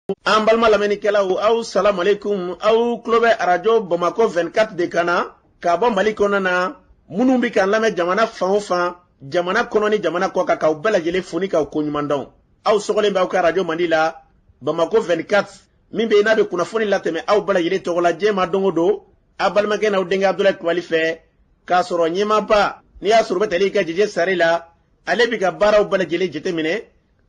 An balma lamɛnnikɛlaw aw salamu alaikum aw tulo bɛ arajo Bamako 24 de kan na ka bɔ Mali kɔnɔ na minnu bɛ k'an lamɛn jamana fan o fan jamana kɔnɔ ni jamana kɔ kan k'aw bɛɛ lajɛlen fo ni k'aw koɲuman dɔn aw sɔgɔlen b'aw ka arajo Mandi la Bamako 24 min bɛ n'a bɛ kunnafoni latɛmɛ aw bɛɛ lajɛlen tɔgɔ la diɲɛ ma don o don a balimakɛ n'aw denkɛ Abdulaye Kulibali fɛ k'a sɔrɔ ɲɛmaaba n'i y'a sɔrɔ o bɛ tali kɛ Jeje Sare la ale bɛ ka baaraw bɛɛ lajɛlen jateminɛ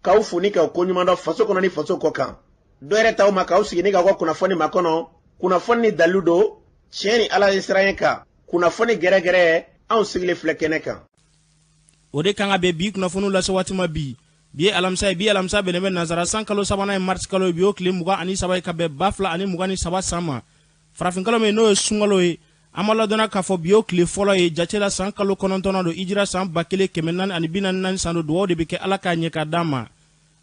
k'aw fo ni k'aw koɲuman dɔn faso kɔnɔ ni faso kɔ kan. Dɔ yɛrɛ t'aw ma k'aw sigi ni k'aw ka kunnafoni makɔnɔ kunnafoni ni dalilu don tiɲɛ ni Ala ye siran ye kan kunnafoni gɛrɛgɛrɛ anw sigilen filɛ kɛnɛ kan. O de kan ka bɛn bi kunnafoniw lase waati ma bi ye alamisa bɛnnen bɛ nanzara san kalo sabanan ye marisi kalo ye bi y'o tile 23 ye ka bɛn 2023 san ma farafinkalo min n'o ye sunkalo ye an ma ladɔnna k'a fɔ bi y'o tile fɔlɔ ye jate la san kalo 9 don hijira san 1444 san don dugawu de bɛ kɛ Ala k'a ɲɛ k'a d'an ma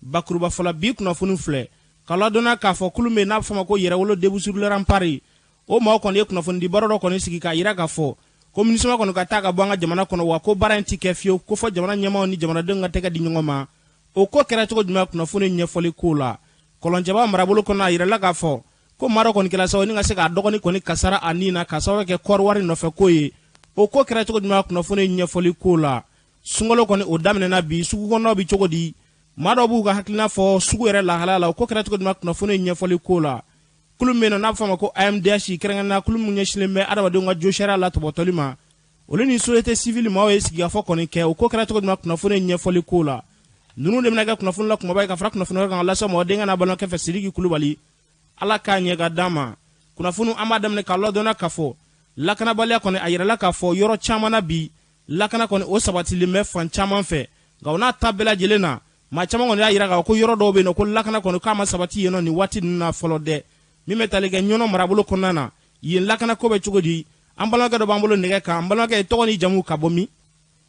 bakuruba fɔlɔ bi kunnafoni filɛ ka ladɔnna k'a fɔ kulu min n'a bɛ fɔ ma ko yɛrɛwolo déboursouleran pari o maa kɔni ye kunnafoni di baro dɔ kɔni sigi k'a yira k'a fɔ ko MINUSMA kɔni ka taa ka bɔ an ka jamana kɔnɔ wa ko baara in ti kɛ fiyewu ko fɔ jamana ɲɛmaaw ni jamanadenw ka tɛgɛ di ɲɔgɔn ma o ko kɛra cogo jumɛn kunnafoni ɲɛfɔli ko la Kɔlɔnjɛba marabolo kɔnɔ a yirala k'a fɔ ko maa dɔ kɔni kɛla sababu ni ka se k'a dɔgɔnin kɔni kasara a nin na k'a sababu kɛ kɔɔri wari nɔfɛ ko ye o ko kɛra cogo jumɛn kunnafoni ɲɛfɔli ko la sunkalo kɔni o daminɛna bi sugu kɔnɔnaw bi cogo di maa dɔw b'u ka hakilina fɔ sugu yɛrɛ lahalaya la o ko kɛra cogo jumɛn kunnafoni ɲɛfɔli ko la kulu min n'a bɛ fɔ ma ko AMDH kɛrɛnkɛrɛnnenya kulu min ɲɛsinnen bɛ adamadenw ka jo sariya la tɔbɔtɔli ma olu ni société civile maaw ye sigikafɔ kɔni kɛ o ko kɛra cogo jumɛn kunnafoni ɲɛfɔli ko la ninnu de bɛna kɛ kunnafoni la kumaba ye ka fara kunnafoni wɛrɛ kan ka lase mɔgɔ denkɛ n'a balimakɛ fɛ Sidiki Kulubali Ala k'a ɲɛ ka d'an ma kunnafoni an b'a daminɛ k'a ladɔnna k'a fɔ lakanabaliya kɔni a yirala k'a fɔ yɔrɔ caman na bi lakana kɔni o sabatilen bɛ fan caman fɛ nka o n'a ta bɛɛ lajɛlen na maa caman kɔni y'a yira k'a fɔ ko yɔrɔ dɔw bɛ yen nɔ ko lakana kɔni k'a ma sabati yen nɔ nin waati ninnu na fɔlɔ dɛ min bɛ tali kɛ ɲɔnɔ marabolo kɔnɔna na yen lakana ko bɛ cogo di an balimakɛ dɔ b'an bolo nɛgɛ kan an balimakɛ tɔgɔ ni jamu ka bɔ min.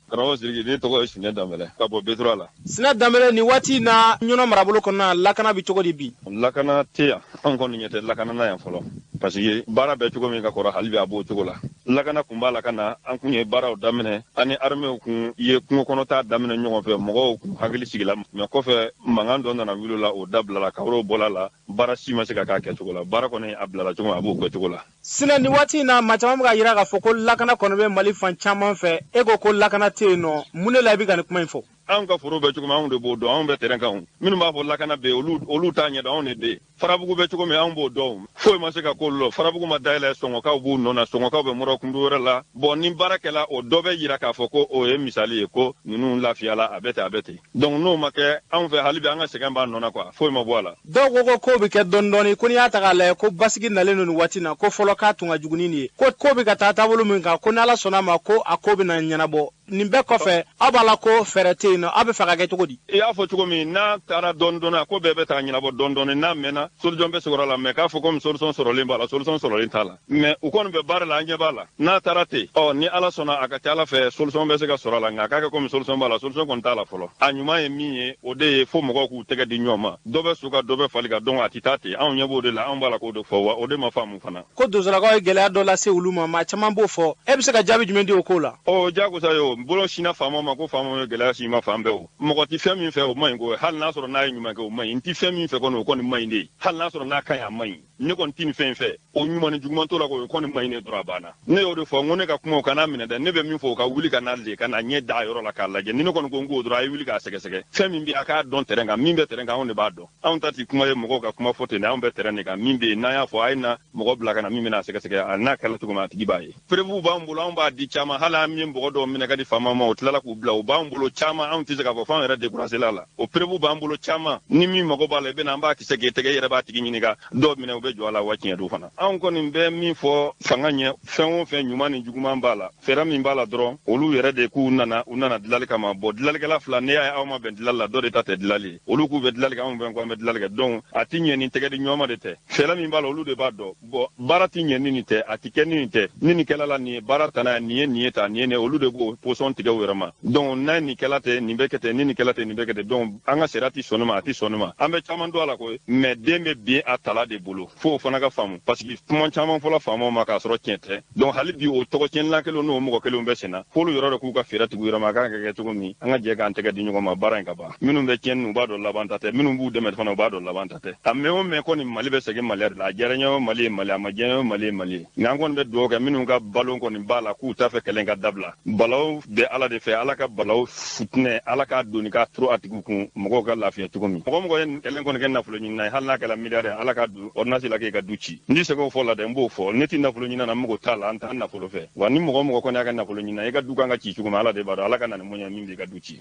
Karamɔgɔ Sidiki ne tɔgɔ ye Sinɛ Danbɛlɛ ka bɔ Betura la. Sinɛ Danbɛlɛ nin waati na ɲɔnɔ marabolo kɔnɔna lakana bɛ cogo di bi. Lakana tɛ yan anw kɔni ɲɛ tɛ lakana na yan fɔlɔ parce que baara bɛ cogo min ka kɔrɔ hali bi a b'o cogo la lakana kun b'a la ka na an kun ye baaraw daminɛ ani armɛw kun ye kungo kɔnɔta daminɛ ɲɔgɔn fɛ mɔgɔw kun hakili sigila mais kɔfɛ mankan dɔ nana wuli la o dabilala kawro bɔla la baara si ma se ka k'a kɛcogo la baara kɔni a bilala cogo a b'o kɛcogo la. Sinɛ nin waati na maa caman bɛ ka yira k'a fɔ ko lakana kɔni bɛ Mali fan caman fɛ e ko lakana tɛ yen nɔ mun de la i bɛ ka nin kuma in fɔ. Anw ka foro bɛ cogo min anw de b'o dɔn anw bɛ terrain kan minnu b'a fɔ lakana bɛ olu t'a ɲɛdɔn anw de bɛ yen farabugu bɛ cogo min anw b'o dɔn foyi ma se ka k'olu la farabugu ma dayɛlɛ sɔngɔkaw b'u nɔ na sɔngɔkaw bɛ mɔrɔkundu wɛrɛ la bon ni baarakɛla o dɔ bɛ yira k'a fɔ ko o ye misali ye ko ninnu lafiyala a bɛ ten donc n'o ma kɛ anw fɛ hali bi an ka sɛgɛn b'a nɔ na quoi foyi ma bɔ a la. Dɔw ko ko bɛ kɛ dɔɔni dɔɔni ko n'i y'a ta k'a lajɛ ko basigi nalen don nin waati na ko fɔlɔ k'a tun ka jugu ni nin ye ko bɛ ka taa taabolo min kan ko n'Ala sɔnna ma ko a ko bɛ na ɲɛnabɔ nin bɛɛ kɔfɛ aw b'a la ko fɛɛrɛ tɛ yen nɔ aw bɛ fɛ ka kɛ cogo di. I y'a fɔ cogo min n'a taara dɔɔni dɔɔni a ko bɛɛ bɛ taa ɲɛnabɔ dɔɔni dɔɔni n'a mɛnna solution bɛ sɔrɔ la mais k'a fɔ ko solution sɔrɔlen b'a la solution sɔrɔlen t'a la mais u kɔni bɛ baara la an ɲɛ b'a la n'a taara ten ni Ala sɔnna a ka ca Ala fɛ solution bɛ se ka sɔrɔ a la nka a k'a kɛ komi solution b'a la solution kɔni t'a la fɔlɔ a ɲuman ye min ye o de ye fo mɔgɔw k'u tɛgɛ di ɲɔgɔn ma dɔ bɛ suka dɔ bɛ fali ka donc a ti taa ten anw ɲɛ b'o de la anw b'a la k'o de fɔ wa o de ma faamu fana. Ko donsolakaw ye gɛlɛya dɔ lase olu ma maa caman b'o fɔ e bɛ se ka jaabi jumɛn di o ko la. Jagosa ye o bolo sinna faama ma ko faama ye gɛlɛya si ma fan bɛɛ o mɔgɔ ti fɛn min fɛ o ma ɲi ko hali n'a sɔrɔ n'a ye ɲuman kɛ o ma ɲi n ti fɛn min fɛ kɔni o kɔni ma ɲi de hali n'a sɔrɔ n'a ka ɲi a ma ɲi ne kɔni ti nin fɛn fɛ o ɲuman ni juguman t'o la ko o kɔni ma ɲi ne dɔrɔn a banna ne y'o de fɔ n ko ne ka kuma o kana minɛ dɛ ne bɛ min fɔ o ka wuli ka n'a le ka na ɲɛ da yɔrɔ la k'a lajɛ ni ne kɔni ko n k'o dɔrɔn a ye wuli k'a sɛgɛsɛgɛ fɛn min bɛ a k'a dɔn terrain kan min bɛ terrain kan anw de b'a dɔn anw ta ti kuma ye mɔgɔw ka kuma fɔ ten dɛ anw bɛ terrain de kan min bɛ yen n'an y'a fɔ a ye na mɔgɔ bila ka na min bɛna sɛgɛsɛgɛ a n'a kɛla cogo min a tigi b'a ye preuve b'an bolo anw b'a di caman hali an ye mɔgɔ dɔw minɛ ka di faama ma o tilala k'u bila o b'an bolo caman anw tɛ se k'a fɔ f'anw yɛrɛ découragé la o preuve b'an bolo caman ni min mago b'a la i bɛna an b'a kisɛ k'e tɛgɛ i yɛrɛ b'a tigi ɲininka dɔw minɛ u bɛ jɔ a la wa tiɲɛ don fana anw kɔni bɛ min fɔ fanga ɲɛ fɛn o fɛn ɲuman ni juguman b'a la fɛɛrɛ min b'a la dɔrɔn olu yɛrɛ de k'u nana dilali kama bon dilalikɛla fila ne y'a ye aw ma bɛn dilali la dɔ de ta tɛ dilali ye olu k'u bɛ dilali kɛ anw bɛn ko an bɛ dilali kɛ donc a ti ɲɛ ni tɛgɛ di ɲɔgɔn ma de tɛ fɛɛrɛ min b'a la olu de b'a dɔn bon baara ti ɲɛ ni nin tɛ a ti kɛ ni nin tɛ ni nin kɛla la nin ye baara tana nin ye nin ye ta nin ye nin olu de b'o position tigɛ u yɛrɛ ma donc n'a nin kɛla tɛ nin bɛ kɛ tɛ ni nin kɛla tɛ nin bɛ kɛ tɛ donc an ka sariya ti sɔn ma a ti sɔn ma an bɛ caman don a la koyi mais den bɛ bin a tala de bolo fo fana ka faamu parce que kuma caman fɔla faamaw ma k'a sɔrɔ tiɲɛ tɛ donc hali bi o tɔgɔ tiɲɛnila kelen n'o mɔgɔ kelenw bɛ senna f'olu yɔrɔ de k'u ka fɛɛrɛ tugu yɔrɔ ma kan ka kɛ cogo min an ka jɛ k'an tɛgɛ di ɲɔgɔn ma baara in ka ban minnu bɛ tiɲɛni u b'a dɔn laban ta tɛ minnu b'u dɛmɛ fana u b'a dɔn laban ta tɛ a mɛn o mɛn kɔni mali bɛ segin mali de la a diyara ɲɛ o mali ye mali a ma diya ɲɛ o mali ye mali ye nka an kɔni bɛ dugawu kɛ minnu ka balo kɔni b'a la k'u t'a fɛ kɛlɛ ka dabila balaw bɛ ala de fɛ ala ka balaw futinɛ ala k'a doni k'a turu a tigiw kun mɔgɔw ka lafiya cogo min mɔgɔ mɔgɔ ye kɛlɛ kɔni kɛ nafolo ɲini na ye hali n'a kɛra miliyari ala k'a don ordonnance la k'e ka du ci n tɛ se k'o fɔ la dɛ n b'o fɔ ne tɛ nafolo ɲini na n mago t'a la an t'an nafolo fɛ wa ni mɔgɔ mɔgɔ kɔni y'a ka nafolo ɲini na i ka du kan ka ci cogo min ala de b'a dɔn ala ka na ni mɔɲɛ min b'i ka du ci.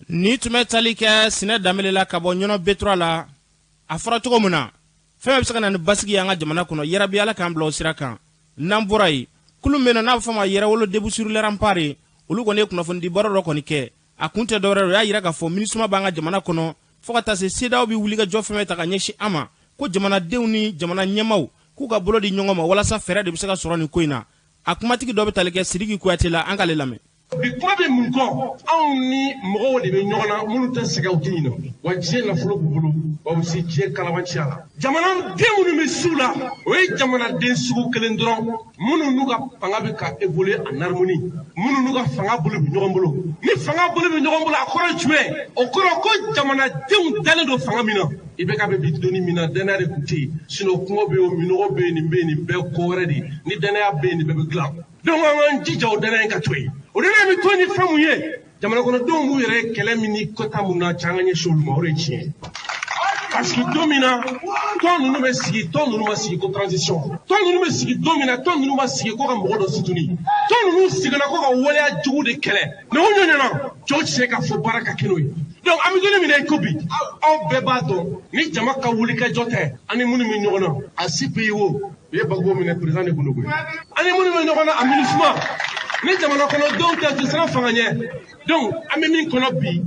ni tun bɛ tali kɛ sinɛ danbele la ka bɔ ɲɔnɔ betura la a fɔra cogo min na fɛn bɛ se ka na ni basigi ye an ka jamana kɔnɔ yarabi ala k'an bila o sira kan n'an bɔra yen kulu min na n'a bɛ fɔ ma yɛrɛwolo début l'Empare olu kɔni ye kunnafonidi baro dɔ kɔni kɛ a kun tɛ dɔwɛrɛ o y'a yira k'a fɔ minisuma b'an ka jamana kɔnɔ fo ka taa se CEDEAO bɛ wuli ka jɔ fɛn bɛ ta ka ɲɛsin an ma ko jamanadenw ni jamana ɲɛmaw k'u ka bolo di ɲɔgɔn ma walasa fɛɛrɛ de bɛ se ka sɔrɔ nin ko in na a kumatigi dɔ bɛ tali kɛ Sidiki Kuyate la an k'ale lamɛn. bi kuma bɛ mun kɔ anw ni mɔgɔw de bɛ ɲɔgɔn na minnu tɛ sɛgɛn u tɛ ɲinɛ wa diɲɛ nafolo b'u bolo wa u bɛ se diɲɛ kalabanciya la jamanaden minnu bɛ siw la o ye jamanaden sugu kelen dɔrɔn minnu n'u ka fanga bɛ ka évoluer en harmonie minnu n'u ka fanga bolo bɛ ɲɔgɔn bolo ni fanga bolo bɛ ɲɔgɔn bolo a kɔrɔ ye jumɛn o kɔrɔ ko jamanadenw dalen don fanga min na i bɛ ka bɛ bi donni min na danaya de tun tɛ yen sinon kɔngɔ bɛ yen minɔgɔ bɛ yen nin bɛ yen nin bɛɛ ko wɛrɛ de ye ni danaya bɛ yen nin bɛɛ bɛ dilan donc an k'an jija o danaya in ka to yen o danaya bɛ to ni fɛn mun ye jamana kɔnɔdenw b'u yɛrɛ kɛlɛ min ni kɔta mun na can ka ɲɛsin olu ma o de ye tiɲɛ ye parce que don min na tɔn ninnu bɛ sigi tɔn ninnu ma sigi ko transition tɔn ninnu bɛ sigi don min na tɔn ninnu ma sigi ko ka mɔgɔ dɔ sutuni tɔn ninnu sigila ko ka waleya jugu de kɛlɛ mais o ɲɔgɔnna cɛw tɛ se ka fɔ baara ka kɛ n'o ye donc an bɛ don min na i ko bi aw bɛɛ b'a dɔn ni jama ka wulikajɔ tɛ ani minnu bɛ ɲɔgɔn na a CPI o u ye Gbagbo minɛ président de Bonobo ani minnu bɛ ɲɔgɔn na a MINUSMA ni jamana kɔnɔdenw tɛ tɛ siran fanga ɲɛ donc an bɛ min kɔnɔ bi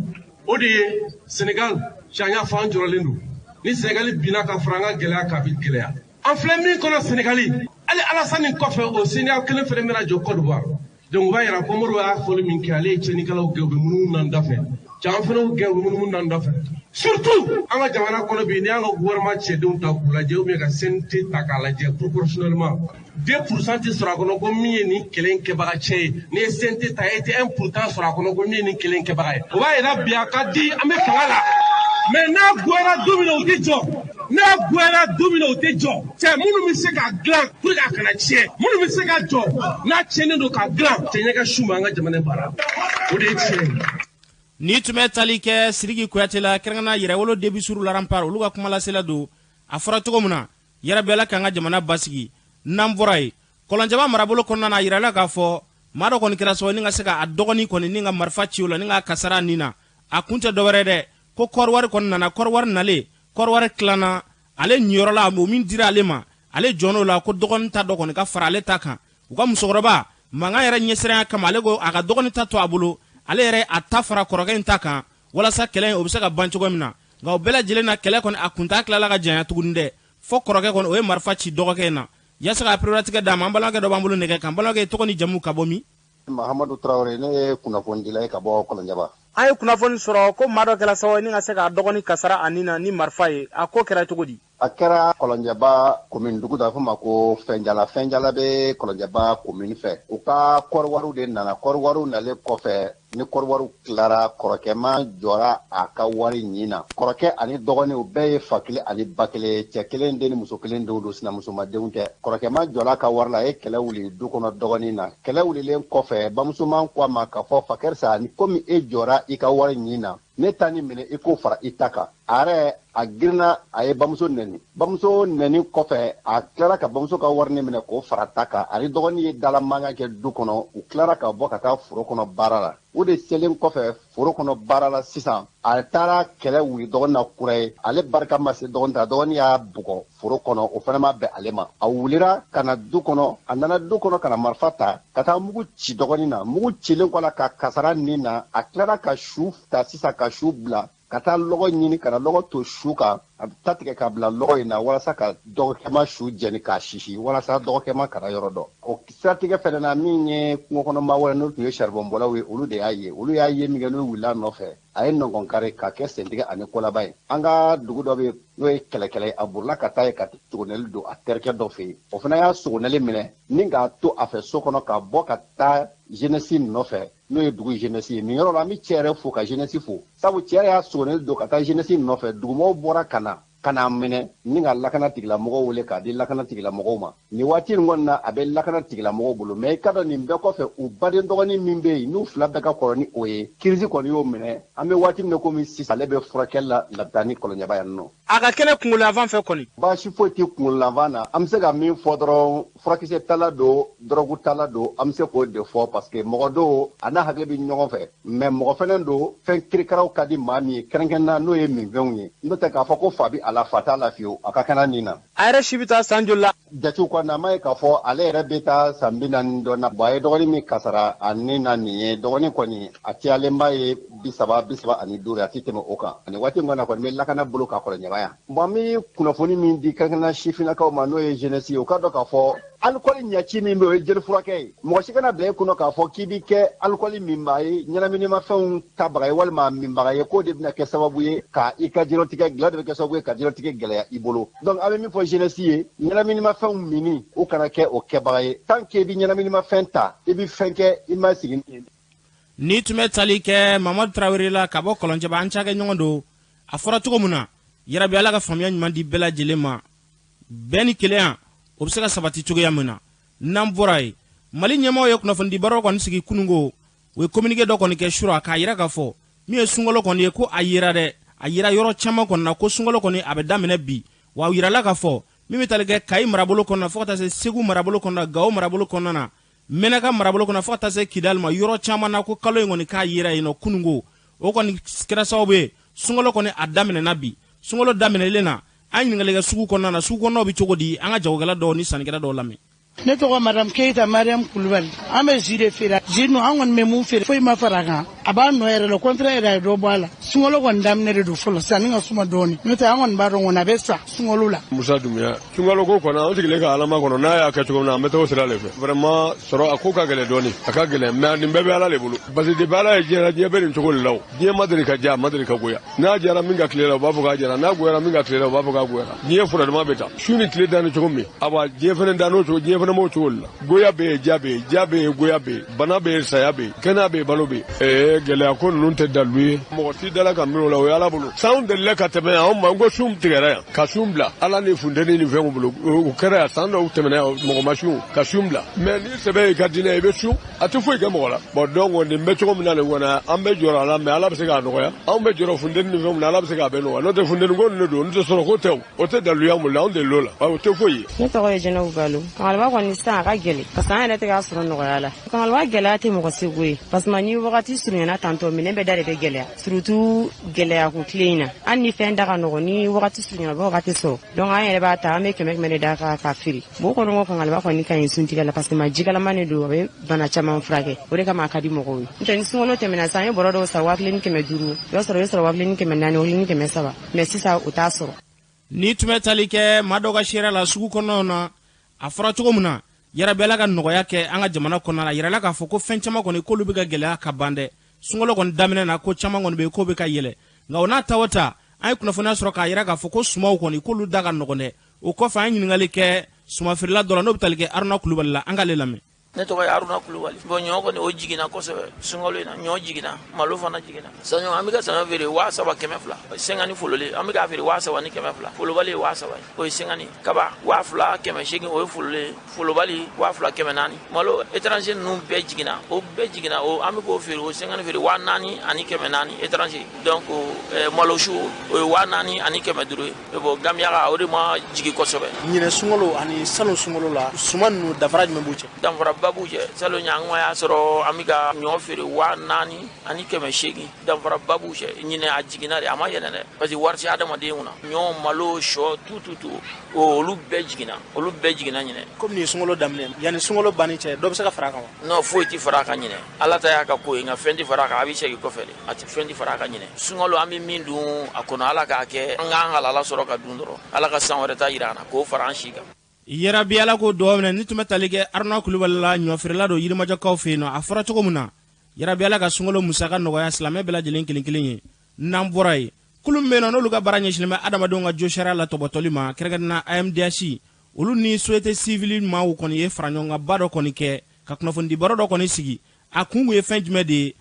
o de ye Sénégal sariya fɔ an jɔrɔlen don ni Sénégali binna ka fara an ka gɛlɛya kan a bɛ gɛlɛya an filɛ min kɔnɔ Sénégali hali Alassane kɔfɛ o CEDEAO kelen fana bɛna jɔ Côte d'Ivoire donc u b'a yira ko Modibo y'a fɔli min kɛ ale ye tiɲɛnikɛlaw gɛn u bɛ munumunu n'an da fɛ caman fana y'u gɛn u bɛ munumunu n'an da fɛ surtout an ka jamana kɔnɔ bi n'i y'an ka gouvernement cɛdenw ta k'u lajɛ ou bien ka CNT ta k'a lajɛ proportionnellement 2% tɛ sɔrɔ a kɔnɔ ko min ye nin kɛlɛ in kɛbaga cɛ ye n'i ye CNT ta e tɛ 1% sɔrɔ a kɔnɔ ko min ye nin kɛlɛ in kɛbaga ye o b'a yira bi a ka di an bɛ fanga la mais n'a goyara don min na o tɛ jɔ n'a goyara don min na o tɛ jɔ cɛ minnu bɛ se ka dilan pour que a kana tiɲɛ minnu bɛ se ka jɔ n'a tiɲɛnen don ka dilan cɛ ɲɛ ka su ma an ka jamana baara o de ye tiɲɛ ye. ni tun bɛ tali kɛ Sidiki Kuyate la kɛrɛnkɛrɛnna yɛrɛwolo début l'Empare olu ka kuma lasela don a fɔra cogo min na yarabi ala k'an ka jamana basigi n'an bɔra yen kɔlɔnjɛba marabolo kɔnɔna na a yirala k'a fɔ maa dɔ kɔni kɛra sababu ni ka se ka dɔgɔnin kɔni ni ka marifa ci o la ni ka kasara nin na a kun tɛ dɔwɛrɛ dɛ ko kɔriwari kɔni nana kɔriwari nalen kɔriwari tilanna ale ɲiyɔrɔ la o min dira ale ma ale jɔn'o la ko dɔgɔnin ta dɔ kɔni ka fara ale ta kan u ka musokɔrɔba mankan yɛrɛ ɲɛsiranya kama ale ko a ka dɔgɔnin ta to a bolo ale yɛrɛ a ta fara kɔrɔkɛ in ta kan walasa kɛlɛ in o bɛ se ka ban cogo min na nka o bɛɛ lajɛlen na kɛlɛ kɔni a kun t'a tilala ka janya tuguni dɛ fo kɔrɔkɛ kɔni o ye marifa ci dɔgɔkɛ in na yasa ka priorité d'a ma an balimakɛ dɔ b'an bolo nɛgɛ kan balimakɛ tɔgɔ ni jamu ka bɔ min. Mahamadu Traore ne ye kunnafonidila ye ka bɔ Kɔlɔnjɛba. an ye kunnafoni sɔrɔ ko maa dɔ kɛra sababu ni ka se ka dɔgɔnin kasara a nin na ni marifa ye a ko kɛra cogo di. A kɛra Kɔlɔnjɛba commune dugu dɔ fɔ ma ko Fɛnjala Fɛnjala bɛ Kɔlɔnjɛba commune fɛ u ka kɔriwariw de nana kɔriwariw nalen kɔfɛ ni kɔriwariw tilara kɔrɔkɛma jɔra a ka wari ɲin na kɔrɔkɛ ani dɔgɔnin u bɛɛ ye fa kelen ani ba kelen cɛ kelen den ni muso kelen denw don sinamusomadenw tɛ kɔrɔkɛma jɔra a ka wari la a ye kɛlɛ wuli du kɔnɔ dɔgɔnin na kɛlɛ wulilen kɔfɛ bamusoman ko a ma k'a fɔ fakɛrisa ni komi e jɔra i ka wari ɲin na ne ta ni minɛ i k'o fara i ta kan a yɛrɛ a girinna a ye bamuso nɛni kɔfɛ a tilara ka bamuso ka wari minɛ k'o fara ta kan ani dɔgɔnin ye dala mankan kɛ du kɔnɔ u tilara ka bɔ ka taa foro kɔnɔ baara la o de selen kɔfɛ foro kɔnɔ baara la sisan a taara kɛlɛ wuli dɔgɔnin na kura ye ale barika ma se dɔgɔnin ta dɔgɔnin y'a bugɔ foro kɔnɔ o fana ma bɛn ale ma a wulira ka na du kɔnɔ a nana du kɔnɔ ka na marifa ta ka taa mugu ci dɔgɔnin na mugu cilen kɔ la ka kasara nin na a tilara ka su ta sisan ka su bila ka taa lɔgɔ ɲini ka na lɔgɔ to su kan a bɛ ta tigɛ ka bila lɔgɔ in na walasa ka dɔgɔkɛma su jɛni k'a sisi walasa dɔgɔkɛma kana yɔrɔ dɔn o siratigɛ fɛnɛ na min ye kungo kɔnɔ maa wɛrɛ n'o tun ye charbon bɔlaw ye olu de y'a ye olu y'a ye min kɛ n'o wulila nɔfɛ a ye nɔngɔn kari ka kɛ sentigɛ ani kolaba ye an ka dugu dɔ bɛ n'o ye kɛlɛkɛlɛ a burula ka taa ye ka sogonɛli don a terikɛ dɔ fɛ yen o fana y'a sogonɛli minɛ ni k'a to a fɛ so kɔnɔ ka bɔ ka taa jeunesse nɔfɛ n'o ye dugu jeunesse ye nin yɔrɔ la an bɛ cɛ yɛrɛ fo ka jeunesse fo sabu cɛ yɛrɛ y'a sogonɛli don ka taa jeunesse nɔfɛ dugumɔgɔw bɔra ka na ka n'a minɛ ni ka lakana tigilamɔgɔw wele k'a di lakana tigilamɔgɔw ma nin waati in kɔni na a bɛ lakana tigilamɔgɔw bolo mais i ka dɔn nin bɛɛ kɔfɛ u baden dɔgɔnin min bɛ yen n'u fila bɛɛ ka kɔrɔ ni o ye kirisi kɔni y'o minɛ an bɛ waati min na komi sisan ale bɛ furakɛli la labita ni kɔlɔnjɛba yan nɔ. a ka kɛnɛ kunkoloyanfan fɛ kɔni. baasi foyi tɛ kunkoloyanfan na an bɛ se ka min fɔ dɔrɔn furakisɛ tala don dɔrɔgu tala don an bɛ se k'o de fɔ parce que mɔgɔ dɔw a n'a hakili bɛ ɲɔgɔn fɛ mais mɔgɔ fana don fɛn kirikaraw ka di maa min ye kɛrɛnkɛrɛnna n'o ye minfɛnw ye n'o tɛ k'a fɔ ko fa bɛ a la fa t'a la fiyewu a ka kɛnɛ nin na. a yɛrɛ si bɛ taa san joli la. jatew kɔni an b'a ye k'a fɔ ale yɛrɛ bɛ taa san 40 dɔ na bon a ye dɔgɔnin min kasara a ni na nin ye dɔgɔnin kɔni a cayalenba ye 35 a tɛ tɛmɛ o kan ani waati min kɔni a kɔni bɛ lakana bolo ka kɔlɔnjɛba yan. bon an bɛ kunnafoni min di kɛrɛnkɛrɛnna sifinnakaw ma n'o ye jeunesse ye o ka dɔn k'a fɔ alikɔli ɲɛci min bɛ o ye jeli furakɛ ye mɔgɔ si kana bila i kunna k'a fɔ k'i bɛ kɛ alikɔli minbaga ye ɲɛnaminimafɛnw tabaga ye walima minbaga ye k'o de bɛna kɛ sababu ye ka i ka diɲɛlatigɛ gɛlɛya de bɛ kɛ sababu ye ka diɲɛlatigɛ gɛlɛya i bolo donc an bɛ min fɔ jeunesse ye ɲɛnaminimafɛnw minni o kana kɛ o kɛbaga ye tant que i bɛ ɲɛnaminimafɛn ta i bɛ fɛn kɛ i ma sigi ni tun bɛ tali kɛ mamadu tarawele la ka bɔ kɔlɔnjɛba an cakɛ ɲɔgɔn don a fɔra cogo min na yarabi ala ka faamuya ɲuman di bɛɛ lajɛlen ma bɛɛ ni kelenya o bɛ se ka sabati cogoya min na n'an bɔra ye mali ɲɛmaaw ye kunnafonidi baaraw kɔni sigi kunungo u ye communiqué dɔ kɔni kɛ sura k'a yira k'a fɔ min ye sunkalo kɔni ye ko a yira dɛ a yira yɔrɔ caman kɔni na ko sunkalo kɔni a bɛ daminɛ bi wa u yirala k'a fɔ min bɛ tali kɛ kayi marabolo kɔnɔ na fo ka taa se segu marabolo kɔnɔ na gawo marabolo kɔnɔ na mɛnɛka marabolo kɔnɔ fo ka taa se kidali ma yɔrɔ caman na ko kalo in kɔni k'a yira yen nɔ kunungo o kɔni kɛra sababu ye sunkalo kɔni a daminɛna bi sunkalo daminɛlen na an ɲininkali kɛ sugu kɔnɔna na sugu kɔnɔnaw bɛ cogo di an ka jagokɛla dɔw ni sannikɛla dɔw lamɛn. ne tɔgɔ madame Keita Mariam Kulubali an bɛ zi de feere zi nu an kɔni bɛ mun feere foyi ma fara a kan a b'a nɔ yɛrɛ la contraire yɛrɛ a ye dɔ bɔ a la sunkalo kɔni daminɛ de don fɔlɔ sanni ka suma dɔɔni n'o tɛ an kɔni b'a dɔn kɔni a bɛ sa sunkalo la. Musa Dumbuya sunkalo ko kɔnɔ an sigilen ka alama kɔnɔ n'a y'a kɛ cogo min na an bɛ t'o sira de fɛ vraiment sɔrɔ a ko ka gɛlɛn dɔɔni a ka gɛlɛn mais nin bɛɛ bɛ ala de bolo parce que depuis ala ye diɲɛ diɲɛ bɛ nin cogo de la o diɲɛ ma deli ka diya a ma deli ka goya n'a jara min ka tile la u b'a fɔ k'a jara n'a goyara min ka tile la u b'a fɔ k'a goyara diɲɛ furadama bɛ ta su ni tile danni cogo min a b'a diɲɛ fana dan'o cogo diɲɛ fana m'o cogo de la goya bɛ yen ja bɛ yen ja bɛ yen goya bɛ yen bana bɛ yen saya bɛ yen kɛnɛya bɛ yen balo bɛ yen gɛlɛya ko ninnu tɛ dalu ye mɔgɔ t'i dala ka min o la o ye ala bolo sanw delila ka tɛmɛ anw ma n ko sun tigɛra yan ka sun bila ala ni funteni ni fɛnw bolo o kɛra yan san dɔw tɛmɛna yan mɔgɔ ma sun ka sun bila mais ni sɛbɛ y'i ka diinɛ ye i bɛ sun a tɛ foyi kɛ mɔgɔ la bon donc nin bɛ cogo min na nin kɔnɔ an bɛ jɔrɔ a la mais ala bɛ se k'a nɔgɔya anw bɛ jɔrɔ funteni ni fɛnw min na ala bɛ se k'a bɛɛ nɔgɔya n'o tɛ funteni ko nin de don n'o tɛ sɔrɔ ko tɛ o tɛ daluya mun la anw delil'o la o tɛ foyi ye. ne tɔgɔ ye jɛnɛbu balo kankaliba kɔni sisan a ka gɛlɛn parce que an yɛrɛ tɛ k'a sɔrɔ nɔgɔya la kankaliba gɛlɛya tɛ mɔgɔ seko ye parce que ni wagati surunyana tantɔ minɛn bɛɛ da de bɛ gɛlɛya surtout gɛlɛya ko tile in na hali ni fɛn da ka nɔgɔ ni wagati surunyana bɔ wagati sɔrɔ donc an yɛrɛ b'a ta an bɛ kɛmɛ de da ka feere bon kɔni ko kankaliba kɔni ka ɲi suntigɛ la parce que ma jikalama de don a bɛ bana caman furakɛ o de kama a ka di mɔgɔw ye n'o tɛ ni sunkalo tɛmɛna sisan an ye bɔrɔ dɔw san 1500 o y'a sɔrɔ 1500 o 1700 mais sisan o t'a sɔrɔ. ni tun bɛ tali kɛ maa dɔw ka seereya la sugu kɔnɔnaw na a fɔra cogo min na yarabi ala ka nɔgɔya kɛ an ka jamana kɔnɔna la yirala k'a fɔ ko fɛn caman kɔni k'olu bɛ ka gɛlɛya ka ban dɛ sunkalo kɔni daminɛ na ko caman kɔni bɛ yen k'o bɛ ka yɛlɛ nka o n'a ta o ta an ye kunnafoniya sɔrɔ k'a yira k'a fɔ ko sumaw kɔni k'olu da ka nɔgɔn dɛ o kɔfɛ an ye ɲininkali kɛ sumafeerela dɔ la n'o bɛ tali kɛ Aruna Kulubali la an k'ale lamɛn. ne tɔgɔ ye Aruna Kulubali bon ɲɔ kɔni o jiginna kosɛbɛ sunkalo in na ɲɔ jiginna malo fana jiginna saɲɔ an bɛ ka saɲɔ feere 3000 50 fololi an bɛ k'a feere 3000 ni 100 folobali ye 3000 o ye 50 kaba 2800 o ye fololi folobali 2400 malo étranger ninnu bɛɛ jiginna o bɛɛ jiginna o an bɛ k'o feere o 50 feere 4000 ani 400 étranger donc malo su o ye 4000 ani 500 ye bon Gambia o de ma jigi kosɛbɛ. ɲinɛ sunkalo ani salon sunkalo la suma ninnu dafara jumɛn b'u cɛ. danfara babu cɛ salon ɲangwa y'a sɔrɔ an bɛ ka ɲɔ feere 4000 ani 800 danfara babu cɛ ɲinɛ a jiginna de a ma yɛlɛ dɛ parce que wari tɛ adamaden kunna ɲɔ malo sɔ tu olu bɛɛ jiginna ɲinɛ. komi nin ye sunkalo daminɛ yanni sunkalo banni cɛ dɔ bɛ se ka fara a kan wa. non foyi tɛ fara a kan ɲinɛ ala ta y'a ka ko ye nka fɛn tɛ fara a kan a bɛ segin kɔfɛ de a tɛ fɛn tɛ fara a kan ɲinɛ sunkalo an bɛ min dun a kɔnɔ ala k'a kɛ an k'an halala sɔrɔ ka dun dɔrɔn ala ka san wɛrɛ ta jira an na k'o fara an si kan. yarabi ala ko do amna ni tuma talige arna kulubali la ɲɔfirila do yirimajɔkaw fɛ yen nɔ a fɔra cogo min na yarabi ala ka sunkalo musaka nɔgɔya silamɛ bɛɛ lajɛlen kelen kelen ye n'an bɔra ye kulu min bɛ yen nɔ n'olu ka baara ɲɛsinnen bɛ adamadenw ka jo sariya la tɔbɔtɔli ma kɛrɛnkɛrɛnna AMDH olu ni société civile maaw kɔni ye fara ɲɔgɔn kan ba dɔ kɔni kɛ ka kunnafoni baro dɔ kɔni sigi a kun ye fɛn jumɛn de ye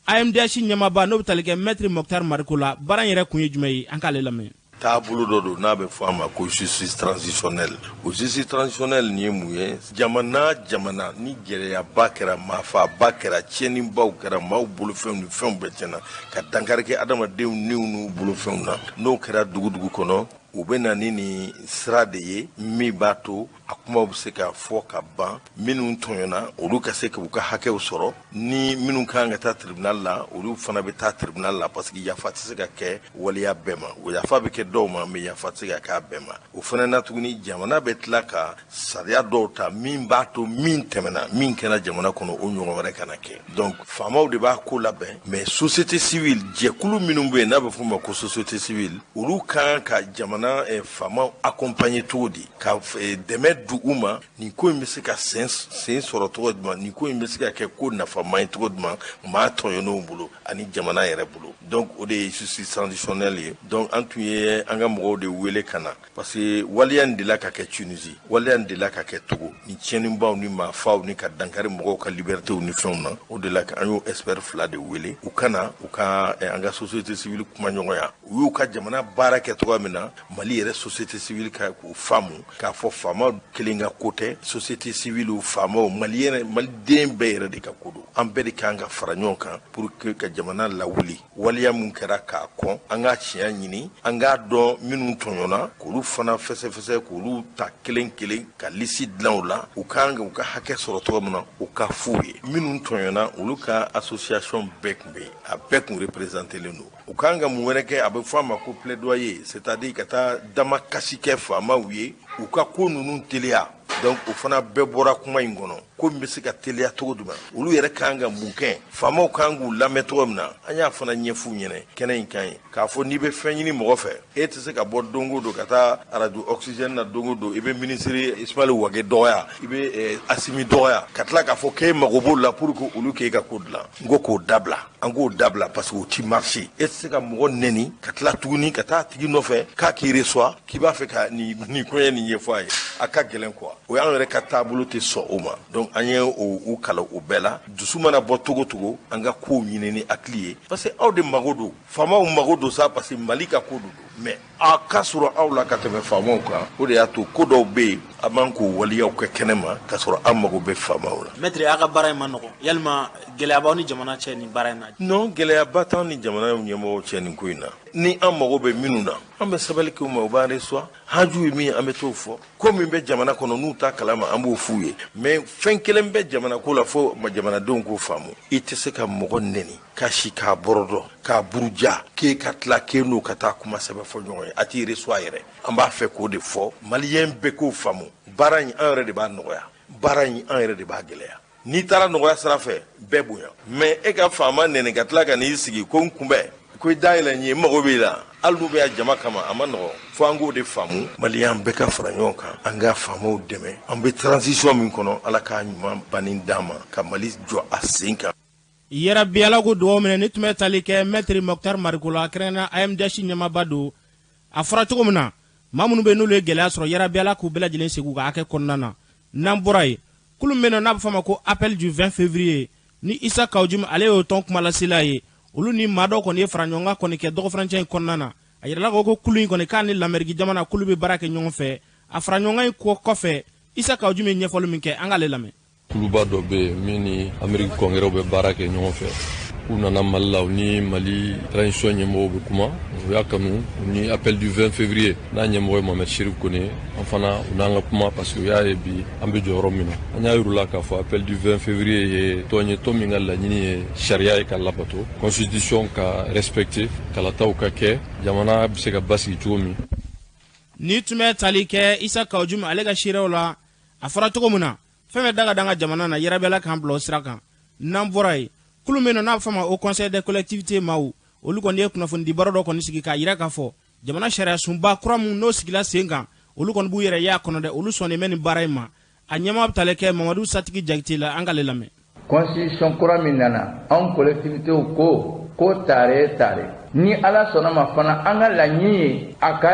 AMDH ɲɛmaaba n'o bɛ tali kɛ maître Mokhtar Mariko la baara in yɛrɛ kun ye jumɛn ye an k'ale lamɛn. taabolo dɔ don n'a bɛ fɔ a ma ko justice transitionnelle o justice transitionnelle nin ye mun ye jamana ni gɛlɛyaba kɛra maafaba kɛra tiɲɛnibaw kɛra maaw bolofɛnw ni fɛnw bɛɛ tiɲɛna ka dankari kɛ adamadenw niw n'u bolofɛnw na n'o kɛra dugu kɔnɔ u bɛ na ni sira de ye min b'a to a kumaw bɛ se ka fɔ ka ban minnu tɔɲɔna olu ka se k'u ka hakɛw sɔrɔ ni minnu kan ka taa tribunal la olu fana bɛ taa tribunal la parce que yafa tɛ se ka kɛ waleya bɛɛ ma o yafa bɛ kɛ dɔw ma mais yafa tɛ se ka kɛ a bɛɛ ma o fana na tuguni jamana bɛ tila ka sariya dɔw ta min b'a to min tɛmɛna min kɛra jamana kɔnɔ o ɲɔgɔn wɛrɛ kana kɛ donc faamaw de b'a ko labɛn mais société civile jɛkulu minnu bɛ yen n'a bɛ f'o ma ko société civile olu kan ka jamana faamaw accompagner cogo di ka dɛmɛ du u ma nin ko in bɛ se ka sen sɔrɔ cogo jumɛn nin ko in bɛ se ka kɛ ko nafama ye cogo jumɛn maa tɔɲɔnenw bolo ani jamana yɛrɛ bolo donc o de ye justice transitionnelle ye donc an tun ye an ka mɔgɔw de wele ka na parce que waleya in delila ka kɛ Tunisie waleya in delila ka kɛ Togo ni tiɲɛnibaw ni maafaw ni ka dankari mɔgɔw ka libertéw ni fɛnw na o de la an y'o expert fila de wele u ka na u ka an ka société civile kuma ɲɔgɔnya u y'u ka jamana baara kɛ cogoya min na Mali yɛrɛ société civile ka k'u faamu k'a fɔ faamaw kelen ka ko tɛ société civile faamaw maliden bɛɛ yɛrɛ de ka ko don an bɛɛ de kan ka fara ɲɔgɔn kan pour que ka jamana lawuli waleya mun kɛra k'a kɔn an ka tiɲɛ ɲini an k'a dɔn minnu tɔɲɔna k'olu fana fɛsɛfɛsɛ k'olu ta kelen kelen ka lisi dilan o la u kan ka u ka hakɛ sɔrɔ cogo min na u ka f'u ye minnu tɔɲɔna olu ka association bɛɛ kun bɛ yen a bɛɛ kun représentelen don u kan ka mun wɛrɛ kɛ a bɛ fɔ a ma ko plaidoyer c'est-à-dire ka taa dama kasi kɛ faamaw ye u ka ko ninnu teliya donc o fana bɛɛ bɔra kuma in kɔnɔ ko min bɛ se ka teliya cogo jumɛn olu yɛrɛ kan ka mun kɛ faamaw kan k'u lamɛn cogo min na an y'a fana ɲɛf'u ɲɛna kɛnɛ in kan ye k'a fɔ n'i bɛ fɛn ɲini mɔgɔ fɛ e tɛ se ka bɔ don o don ka taa radio oxygène na don o don i bɛ ministre Ismaël Wage dɔgɔya i bɛ Asimi dɔgɔya ka tila k'a fɔ k'e mago b'o la pour que olu k'e ka ko dilan n ko k'o dabila an k'o dabila parce que o ti marché e tɛ se ka mɔgɔ nɛni ka tila tuguni ka taa tigi nɔfɛ k'a k'i reçoit k'i b'a fɛ ka nin koɲɛ nin ɲɛfɔ a ye a ka gɛlɛn quoi o y'an yɛrɛ ka taabolo tɛ sɔn o ma donc an ye u kalan o bɛɛ la dusu mana bɔ togo togo an ka kow ɲini ni hakili ye parce que aw de mago don faamaw mago don sa parce que Mali ka ko don mais a ka sɔrɔ aw la ka tɛmɛ faamaw kan o de y'a to ko dɔw bɛ yen a man k'o waleyaw kɛ kɛnɛ ma ka sɔrɔ an mago bɛ faamaw la. Maître a ka baara in ma nɔgɔn yalima gɛlɛyabaw ni jamana cɛ nin baara in na. non gɛlɛyaba t'an ni jamana ɲɛmɔgɔw cɛ nin ko in na ni an mago bɛ minnu na an bɛ sabali kɛ u ma u b'an reçoit haju ye min an bɛ t'o fɔ ko min bɛ jamana kɔnɔ n'u t'a kalama an b'o f'u ye mais fɛn kelen bɛ jamana ko la fo jamanadenw k'o faamu i tɛ se ka mɔgɔ nɛni k'a si k'a bɔrɔ dɔn k'a buruja k'e ka tila k'e n'o ka taa kuma sɛbɛn fɔ ɲɔgɔn ye a t'i reçoit yɛrɛ an b'a fɛ k'o de fɔ maliyɛn bɛɛ k'o faamu baara in an yɛrɛ de b'a nɔgɔya baara in an yɛrɛ de b'a gɛlɛya n'i taara nɔgɔya sira fɛ bɛɛ bonya mais e ka faama nɛni ka tila ka n'i sigi ko n kunbɛn ko i dayɛlɛ n ye mago b'i la hali n'u bɛ jama kama a ma nɔgɔ fo an k'o de faamu maliyɛn bɛɛ ka fara ɲɔgɔn kan an ka faamaw dɛmɛ an bɛ transition min kɔnɔ ala k'a ɲuman banni d'an ma ka Mali jɔ a sen kan. yarabi ala ko dugawu minɛ ni tun bɛ tali kɛ maître Mokhtar Mariko la kɛrɛnkɛrɛnna AMDH ɲɛmaaba don a fɔra cogo min na maa minnu bɛ yen n'olu ye gɛlɛya sɔrɔ yarabi ala k'u bɛɛ lajɛlen segin u ka hakɛ kɔnɔna na n'an bɔra yen kulu min bɛ yen n'a bɛ fɔ a ma ko appel du 20 février ni Isa Kawujimi ale y'o tɔn kumalasela ye olu ni maa dɔw kɔni ye fara ɲɔgɔn kan kɔni kɛ dɔgɔfarancɛ in kɔnɔna na a yirala ko kulu in kɔni k'a ni lamɛriki jamana kulu bɛ baara kɛ ɲɔgɔn fɛ a fara ɲɔgɔn kan in kɔfɛ Isa Kawujimi ye ɲɛfɔli min kɛ an k'ale lamɛn. kuluba dɔ bɛ yen min ni Amérique kɔngɛrɛw bɛ baara kɛ ɲɔgɔn fɛ u nana Mali la u ni Mali transition ɲɛmɔgɔw bɛ kuma u y'a kanu u ni appel du 20 février n'a ɲɛmɔgɔ ye Mohamed Chérif Kone an fana u n'an ka kuma parce que u y'a ye bi an bɛ jɔyɔrɔ min na an y'a yir'u la k'a fɔ appel du 20 février ye tɔn ye tɔn min ka laɲini ye sariya ye ka labato constitution ka respecter kalataw ka kɛ jamana bɛ se ka basigi cogo min. ni tun bɛ tali kɛ Isa Kawujimi ale ka seerew la a fɔra cogo min na fɛn bɛ daga danga jamana na yarabi ala k'an bila o sira kan n'an bɔra yen kulu min n'a bɛ fɔ a ma au conseil des collectivités maaw olu kɔni ye kunnafoni di baro dɔ kɔni sigi k'a yira k'a fɔ jamana sariya sunba kura min n'o sigila sen kan olu kɔni b'u yɛrɛ y'a kɔnɔ dɛ olu sɔnni mɛ nin baara in ma a ɲɛmaa bɛ tale kɛ Mamadu Satigi Jakite la an ka le lamɛn. Constitution kura min nana anw collectivité ko tare ni ala sɔnna ma fana an ka laɲini ye a ka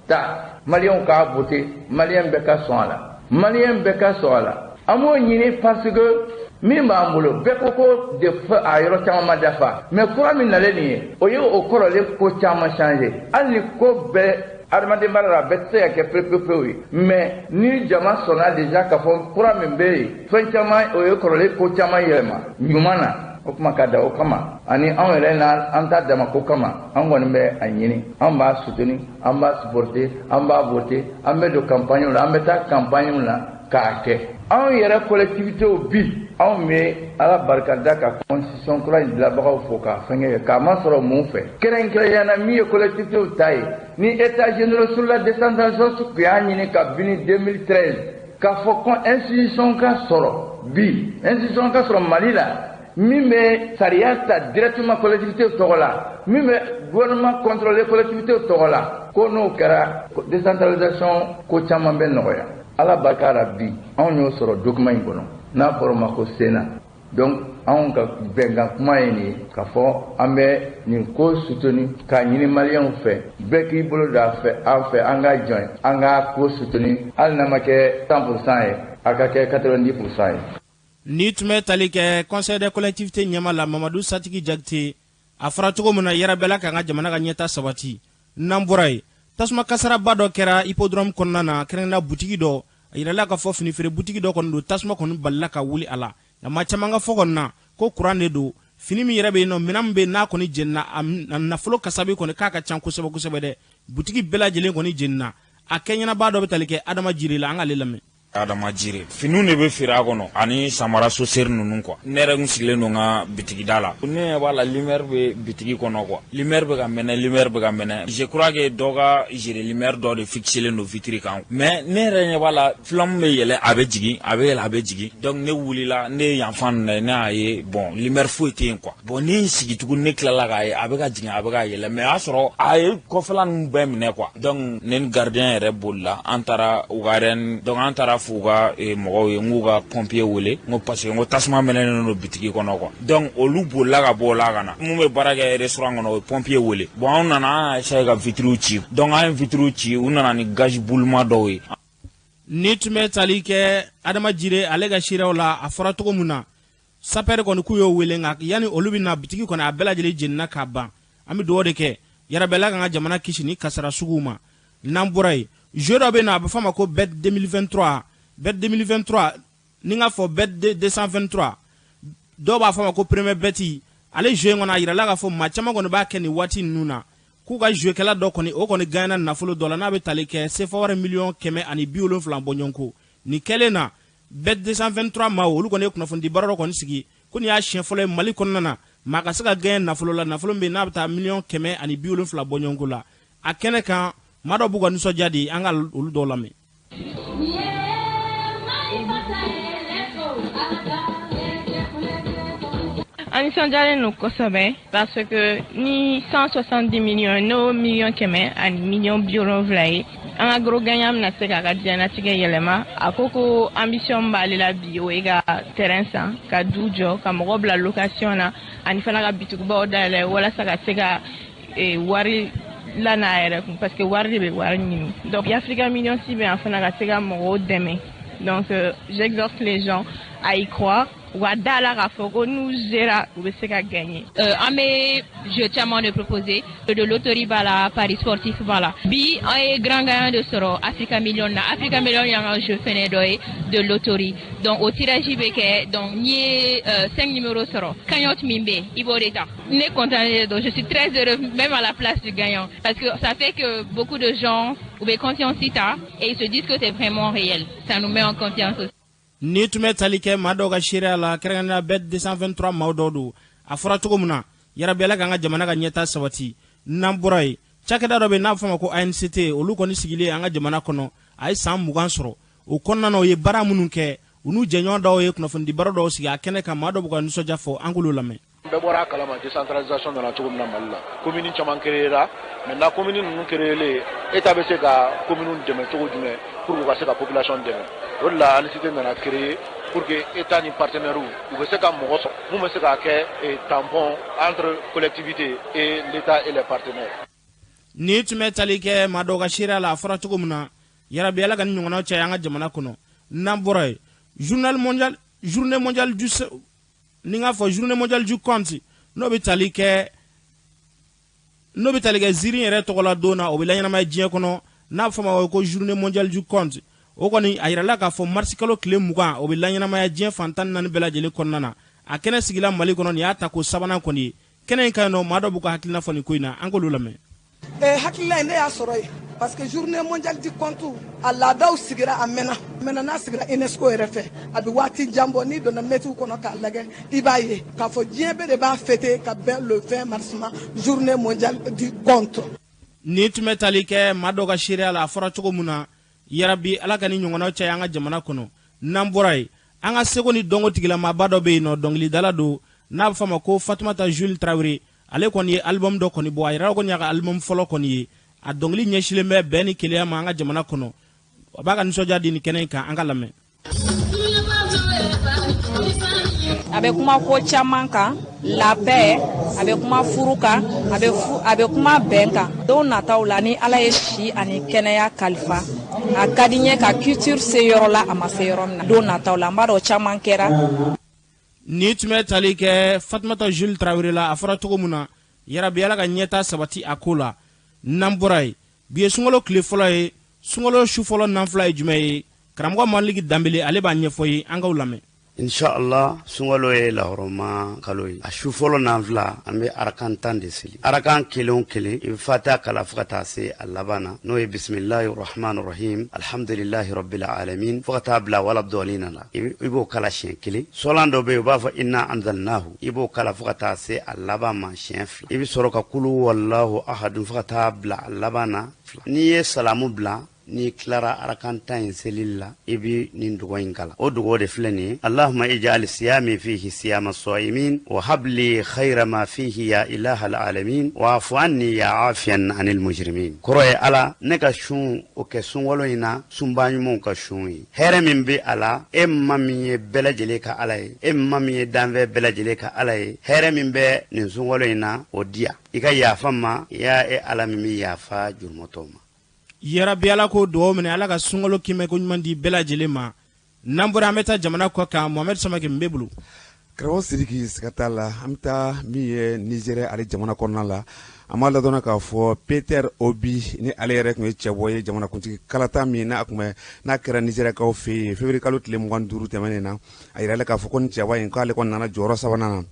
ta maliyɛnw k'a voter maliyɛn bɛɛ ka sɔn a la maliyɛn bɛɛ ka sɔn a la an b'o ɲini parce que min b'an bolo bɛɛ ko de fɔ a yɔrɔ caman ma dafa mais kura min nalen nin ye o ye o kɔrɔlen ko caman changer hali ni ko bɛɛ adamaden baara la bɛɛ tɛ se ka kɛ pewu ye mais ni jama sɔnna déjà k'a fɔ kura min bɛ yen fɛn caman o ye kɔrɔlen ko caman yɛlɛma ɲuman na o kuma ka da o kama ani anw yɛrɛ na an ta dama ko kama an kɔni bɛ a ɲini an b'a soutenir an b'a supporter an b'a voter an bɛ don campagne la an bɛ taa campagne la k'a kɛ anw yɛrɛ collectivité bi anw bɛ ala barikada ka constitution kura in dilanbagaw fo k'a fɛngɛ ye k'a ma sɔrɔ mun fɛ kɛrɛnkɛrɛnnenya min ye collectivité ta ye ni état généraux sur la décentralisation tun y'a ɲini kabini 2013 k'a fɔ ko institution ka sɔrɔ bi institution ka sɔrɔ Mali la min bɛ sariya ta directement collectivité tɔgɔ la min bɛ gouvernement contrôler collectivité tɔgɔ la ko n'o kɛra décentralisation ko caman bɛ nɔgɔya ala barika la bi anw y'o sɔrɔ document in kɔnɔ n'a fɔra ma ko Sénat donc anw ka bɛnkan kuma ye nin ye k'a fɔ an bɛ nin ko soutenir k'a ɲini maliyɛnw fɛ bɛɛ k'i bolo don a fɛ an fɛ an ka jɔn an ka ko soutenir hali n'a ma kɛ 100% ye a ka kɛ 90% ye. Ni tun bɛ tali kɛ conseil des collectivités ɲɛma la Mamadu Satigi Jakite a fɔra cogo min na yɛrɛ bɛɛ la k'an ka jamana ka ɲɛta sabati n'an bɔra yen tasuma kasaraba dɔ kɛra hippodrome kɔnɔna na kɛrɛnkɛrɛnnenya butigi dɔ a yirala k'a fɔ finifeere butigi dɔ kɔni don tasuma kɔni balila ka wuli a la nka maa caman ka fɔ kɔni na ko kuran de don fini min yɛrɛ bɛ yen nɔ minɛn min bɛ yen n'a kɔni jenina a nafolo kasabi kɔni k'a ka ca kosɛbɛ kosɛbɛ dɛ butigi bɛɛ lajɛlen kɔni jenina a kɛ ɲɛnabaa dɔ bɛ tali kɛ Adama Jire la an k'ale lamɛn. Adama Jire finiw de bɛ feere a kɔnɔ ani samara soseri ninnu quoi ne yɛrɛ kun sigilen don ka bitigida la ne ɲɛ b'a la lumière bɛ bitigi kɔnɔ quoi lumière bɛ ka mɛnɛ je crois que dɔ ka géré lumière dɔ de fixelen don vitre kan mais ne yɛrɛ ɲɛ b'a la flamme bɛ yɛlɛ a bɛ jigin a bɛ yɛlɛ a bɛ jigin donc ne wulila ne ye yanfan ninnu ne y'a ye bon lumière foyi tɛ yen quoi bon ne y'i sigi tuguni ne tilala k'a ye a bɛ ka jigin a bɛ ka yɛlɛ mais a y'a sɔrɔ a ye kɔfɛla ninnu bɛɛ minɛ quoi donc ne ni gardien yɛrɛ bolila an taara u ka arène donc an taara f'u ka mɔgɔw ye n k'u ka pompier wele n ko parce que n ko tasuma mɛnɛnen don bitigi kɔnɔ quoi donc olu bolila ka bɔ o la ka na mun bɛ baara kɛ restaurant kɔnɔ o ye pompier wele bon an nana an y'a essayer ka vitres ci donc an ye vitres ci u nana ni gaz boulema dɔw ye. Ni tun bɛ tali kɛ Adama Jire ale ka seerew la a fɔra cogo min na sapɛri kɔni k'u y'o wele nka yanni olu bɛ na bitigi kɔni a bɛɛ lajɛlen jenina k'a ban an bɛ dugawu de kɛ yɛrɛbɛla kan ka jamana kisi ni kasara suguw ma n'an bɔra yen jeu dɔ bɛ na a bɛ fɔ a ma ko BET 2023 BET 2023 ni n k'a fɔ BET 223 dɔw b'a fɔ a ma ko premier beti ale jeu in kɔni a yirala k'a fɔ maa caman kɔni b'a kɛ nin waati ninnu na k'u ka jouekɛla dɔ kɔni o kɔni gagnera nafolo dɔ la n'a bɛ tali kɛ CFA wari miliyɔn 170 bɔɲɔgɔnko nin kɛlen na BET 223 maaw olu kɔni ye kunnafoni baara dɔ kɔni sigi ko nin y'a siɲɛ fɔlɔ ye Mali kɔnɔna na maa ka se ka gagner nafolo la nafolo min bɛ n'a bɛ taa miliyɔn 170 bɔɲɔgɔnko la a kɛnɛ kan maa dɔ b'u ka nisɔndiya di an ka olu dɔw lamɛn. An nisɔndiyalen don kosɛbɛ parce que ni 170 millions n'o miliyɔn 100 ani miliyɔn 70 ye an ka gros gagnant bɛna se k'a ka diɲɛlatigɛ yɛlɛma a ko ambition b'ale la bi o ye ka terrain san ka du jɔ ka mɔgɔ bila location na ani fana ka bitigubaw dayɛlɛ walasa ka se ka wari la n'a yɛrɛ kun parce que wari de bɛ wari ɲini donc Africa Millions si bɛ yan fana ka se ka mɔgɔw dɛmɛ donc j'exhorte les gens à y croire. Nous gagner. Je tiens de proposer de loterie bala Paris sportif bala. Bi un grand gagnant de soro Africa Millions y a un jeu de loterie. Donc au tirage IBK donc ni 5 numéros soro. Cagnotte Mimbe Iboreta. Né content donc je suis très heureux même à la place du gagnant parce que ça fait que beaucoup de gens ouvrent conscience et ils se disent que c'est vraiment réel. Ça nous met en confiance aussi. Ni tun bɛ tali kɛ maa dɔw ka seereya la kɛrɛnkɛrɛnnenya BET 223 maaw dɔw don a fɔra cogo min na yarabi k'an ka jamana ka ɲɛta sabati n'an bɔra yen cakɛda dɔ bɛ n'a bɛ fɔ a ma ko ANCT olu kɔni sigilen an ka jamana kɔnɔ a ye san 20 sɔrɔ o kɔnɔna na o ye baara minnu kɛ u n'u jɛɲɔgɔn dɔw ye kunnafoni baara dɔw sigi a kɛnɛ kan maa dɔw bɛ ka nisɔndiya fɔ an k'olu lamɛn. Bɛɛ bɔra a kalama décentralisation nana cogo min na Mali la commune caman créera maintenant commune ninnu créelen état bɛ se ka commune dɛmɛ cogo jumɛn pour que u ka se ka population dɛmɛ o de la ANICT nana créer pour que état ni partenaires u bɛ se ka mɔgɔ sɔrɔ mun bɛ se ka kɛ tampon entre collectivité et l'état et les partenaires. Ni tun bɛ tali kɛ maa dɔw ka seereya la a fɔra cogo min na yarabi ala ka ni ɲɔgɔnnaw caya an ka jamana kɔnɔ n'an bɔra ye journée mondiale du compte n'o bɛ tali kɛ ziiri yɛrɛ tɔgɔ la don na o bɛ laɲɛnamaya diɲɛ kɔnɔ n'a fɔ ma ko journée mondiale du compte o kɔni a yirala k'a fɔ mars kalo tile 20 o bɛ laɲɛnamaya diɲɛ fan 14 bɛɛ lajɛlen kɔnɔna na a kɛnɛ sigila Mali kɔnɔ nin y'a ta ko sabanan kɔni ye kɛnɛ in ka ɲi nɔ maa dɔ b'u ka hakilina fɔ nin ko in na an k'olu lamɛn. Hakilina in ne y'a sɔrɔ ye parce que journée mondiale du compte a laadaw sigira a mɛnna n'a sigira UNESCO yɛrɛ fɛ a bɛ waati jan bɔ n'i donna mɛtiw kɔnɔ k'a lajɛ i b'a ye k'a fɔ diɲɛ bɛɛ de b'a fêter ka bɛn le 20 mars ma journée mondiale du compte. Ni tun bɛ tali kɛ maa dɔ ka seereya la a fɔra cogo min na yarabi ala ka ni ɲɔgɔnnaw caya an ka jamana kɔnɔ n'an bɔra ye an ka seko ni dɔnko tigilamaaba dɔ bɛ yen nɔ dɔnkilidala don n'a bɛ fɔ a ma ko Fatumata Jules Traoré ale kɔni ye album dɔ kɔni bɔ a yɛrɛ kɔni y'a ka album fɔlɔ kɔni ye a dɔnkili ɲɛsilen bɛ bɛn ni kelenya ma an ka jamana kɔnɔ a b'a ka nisɔndiya di nin kɛnɛ in kan an ka lamɛn. A bɛ kuma ko caman kan la paix a bɛ kuma furu kan a bɛ kuma bɛn kan don nataw la ni ala ye si ani kɛnɛya kalifa a ka di n ye ka culture se yɔrɔ la a ma se yɔrɔ min na don nataw la n b'a dɔn caman kɛra. Ni tun bɛ tali kɛ Fatumata Jules Traoré la a fɔra cogo min na yarabi ala ka ɲɛta sabati a ko la n'an bɔra ye bi ye sunkalo tile fɔlɔ ye sunkalo su fɔlɔ nanfila ye jumɛn ye karamɔgɔ Maliki Danbele ale b'a ɲɛfɔ ye an k'o lamɛn. Inshallah sunkalo ye lahɔrɔma kalo ye a su fɔlɔ nanfila an bɛ arakan 10 de seli arakan kelen o kelen i bɛ fatiha kala fo ka taa se a laban na n'o ye bisimilahi rahmani rahim alhamdulilahi rabbil alamin fo ka taa bila wala dɔɔnin na i b'o kala siɲɛ kelen sɔlan dɔ bɛ yen u b'a fɔ inna anzalnahu i b'o kala fo ka taa se a laban ma siɲɛ 2 i bɛ sɔrɔ ka kulu wallahu ahadun fo ka taa bila a laban na n'i ye salamu bila ni klara arakan 10 selili la i bi nin dugawu in kala o dugawu de filɛ nin ye allahumma ij'al siyami fihi siyama sa'imin wa habli khayra ma fihi ya ilaha alamin wa afu anni ya afiyan anil mujrimin kɔrɔ ye ala ne ka sun o kɛ sunkalo in na sunba ɲumanw ka sun ye hɛrɛ min bɛ a la e ma min ye bɛɛ lajɛlen ka ala ye e ma min ye danfɛn bɛɛ lajɛlen ka ala ye hɛrɛ min bɛ nin sunkalo in na o diya i ka yafa ma ya e ala min bɛ yafa jurumɔtɔw ma. Yarabi ala ko dugawu minɛ ala ka sunkalo kimɛ ko ɲuman di bɛɛ lajɛlen ma n'an bɔra an bɛ taa jamana kɔ kan Mohamed Samake n bɛ bolo. Karamɔgɔ Sidiki siga t'a la an bɛ taa min ye Nizɛri ale jamana kɔnɔna la an b'a ladɔnna k'a fɔ Peter Obi ni ale yɛrɛ tun ye cɛbɔ ye jamanakuntigi kalata min n'a kɛra Nizɛrikaw fɛ yen février kalo tile 25 tɛmɛnen na a yirala k'a fɔ ko nin cɛba in k'ale kɔni nana jɔyɔrɔ 3nan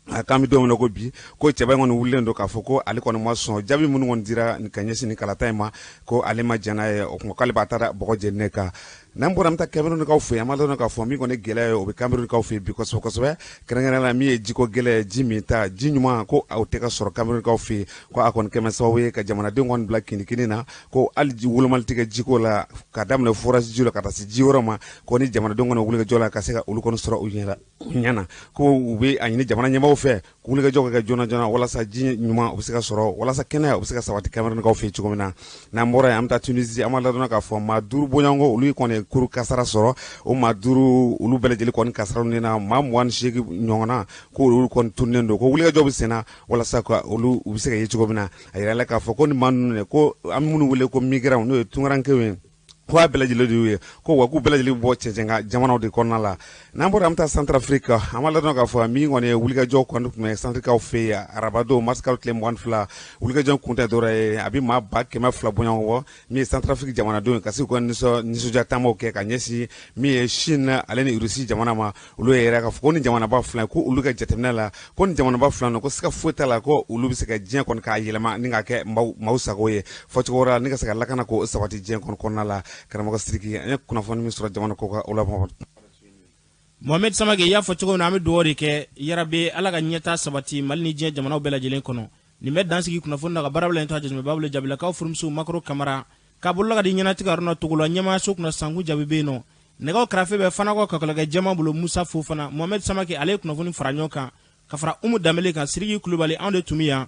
na k'an bɛ don min na ko bi ko cɛba in kɔni wulilen don k'a fɔ ko ale kɔni ma sɔn jaabi minnu kɔni dira ka ɲɛsin nin kalata in ma ko ale ma jɛn n'a ye o kuma k'ale b'a ta bɔgɔ jɛninen kan n'an bɔra an bɛ taa Camerounkaw fɛ yen an b'a dɔn k'a fɔ min kɔni gɛlɛya ye o bɛ Camerounkaw fɛ yen bi kosɛbɛ kosɛbɛ kɛrɛnkɛrɛnnenya la min ye jiko gɛlɛya ji min ta ji ɲuman ko o tɛ ka sɔrɔ Camerounkaw fɛ yen ko a kɔni kɛmɛ sababu ye ka jamanadenw kɔni bila kinikini na ko hali ji wolomali tɛ kɛ jiko la ka daminɛ forage ji la ka taa se ji wɛrɛ ma ko ni jamanadenw kɔni wulikajɔ la ka se ka olu kɔni sɔrɔ u ɲɛna ko u bɛ a ɲini jamana ɲɛmaaw fɛ wulikajɔ ka kɛ joona joona walasa ji ɲuman u bɛ se ka sɔrɔ walasa kɛnɛya u bɛ se ka sabati Camerounkaw fɛ yen cogo min na n'an bɔra yen an bɛ taa Tunisie an b'a ladɔn k'a fɔ maa 5 bɔɲɔgɔnko olu kɔni kuru kasara sɔrɔ o maa 5 olu bɛɛ lajɛlen kɔni kasaraw ni na maa 28 ɲɔgɔnna ko olu kɔni tunnen don ko wulikajɔ bɛ sen na walasa ka olu u bɛ se ka ye cogo min na a yirala k'a fɔ ko ni maa ninnu ko an minnu wele ko migrants n'o ye tunkarankew ye ko a bɛɛ lajɛlen de y'u ye ko wa k'u bɛɛ lajɛlen bɔ cɛncɛn ka jamanaw de kɔnɔna la n'an bɔra an bɛ taa Centrafrique an b'a ladɔn k'a fɔ min kɔni ye wulikajɔ kɔni tun bɛ Centrafrikaw fɛ yen arabadon mars kalo tile 22 wulikajɔ kun tɛ dɔwɛrɛ ye a bɛ maa 200,000 bɔɲɔgɔn wɔ min ye Centrafrique jamanadenw ka se k'u ka nisɔndiya taamaw kɛ ka ɲɛsin min ye Chine ale ni Russie jamana ma olu ye yɛrɛ k'a fɔ ko ni jamanaba fila ko olu ka jateminɛ la ko ni jamanaba fila ko siga foyi t'a la ko olu bɛ se ka diɲɛ kɔni k'a yɛlɛma ni ka kɛ maaw sago ye fɔcogo wɛrɛ la ni ka se ka lakana ko sabati diɲɛ kɔnɔna la karamɔgɔ Sidiki an ye kunnafoni min sɔrɔ jamana ko ka o la Mohamed Samake y'a fɔ cogo min na an bɛ dugawu de kɛ yarabi ala ka ɲɛta sabati Mali ni diɲɛ jamanaw bɛɛ lajɛlen kɔnɔ nin bɛ dansigi kunnafoni na ka baara bila in to a jɛsɛmɛ babule jabilakaw furumuso Makoro Kamara k'a bolola ka di ɲɛnatigɛ Haruna Togo la ɲɛmaayaso kunna Sanku Jabi bɛ yen nɔ nɛgɛw kɛrɛfɛ bɛ Fanakɔ Kakolakɛ jɛma bolo Musa Fofana Mohamed Samake ale ye kunnafoni fara ɲɔgɔn kan ka fara Umu Danbele kan Sidiki Kulubali anw de tun bɛ yan